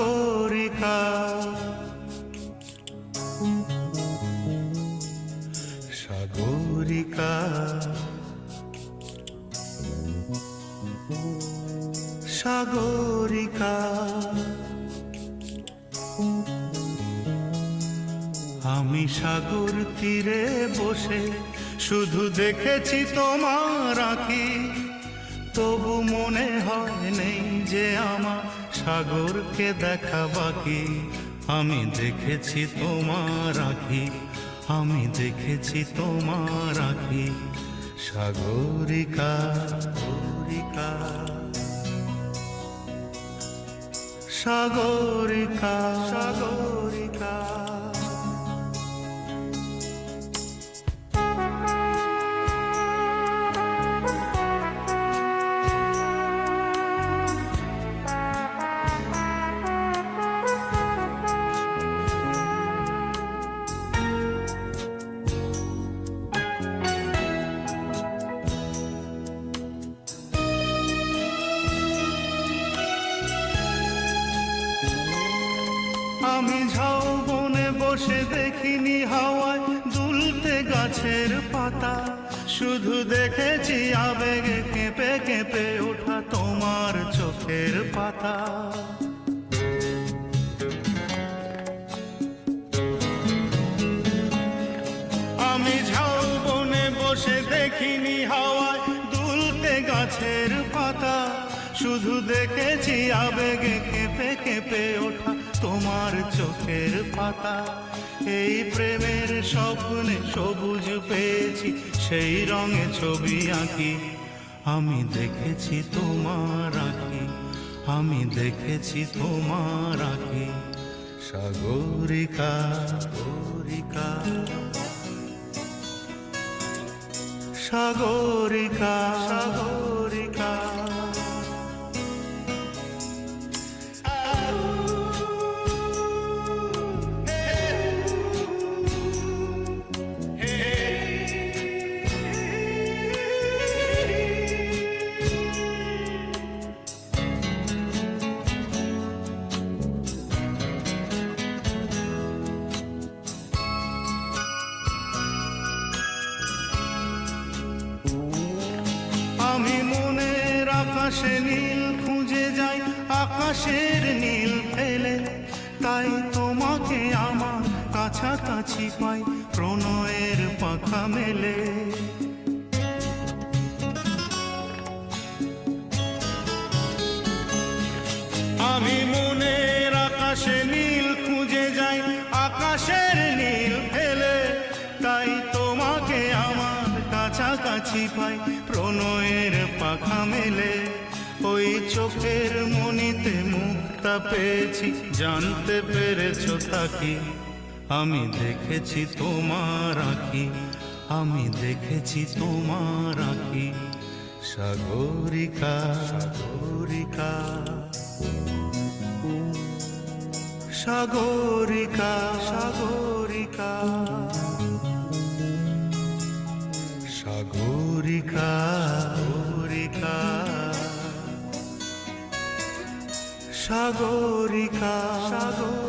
সাগরিকা সাগরিকা সাগরিকা আমি সাগর তীরে বসে শুধু দেখেছি তোমার আঁখি, তবু মনে হয় নেই যে আমার সাগরকে দেখা বাকি। আমি দেখেছি তোমার আঁখি, আমি দেখেছি তোমার আঁখি। সাগরিকা সাগরিকা সাগরিকা সাগরিকা আমি ঝাউবনে বসে দেখিনি হাওয়ায় দুলতে গাছের পাতা, শুধু দেখেছি আবেগে কেঁপে কেঁপে ওঠা তোমার চোখের পাতা। আমি ঝাউবনে বসে দেখিনি হাওয়ায় দুলতে গাছের পাতা, শুধু দেখেছি আবেগে কেঁপে কেঁপে ওঠা তোমার চোখের পাতা। এই প্রেমের স্বপ্নে সবুজ পেয়েছি, সেই রঙে ছবি আঁকি। আমি দেখেছি তোমার আঁখি, আমি দেখেছি তোমার আঁখি। সাগরিকা সাগরিকা সাগরিকা সাগরিকা আমি মনের আকাশে নীল খুঁজে যাই, আকাশের নীল ফেলে, তাই তোমাকে আমার কাছাকাছি পাই প্রণয়ের পাখা মেলে। আমি মনের আকাশে নীল খুঁজে যাই, আকাশের নীল ফেলে, তাই তোমাকে আমার কাছাকাছি পাই প্রণয়ের পাখা মেলে। ওই চোখের মনিতে মুক্তা পেয়েছি, জানতে পেরেছ তাকে। আমি দেখেছি তোমার আঁখি, আমি দেখেছি তোমার আঁখি। সাগরিকা সাগরিকা সাগরিকা সাগরিকা সাগরিকা সাগরিকা সাগরিকা সাগরিকা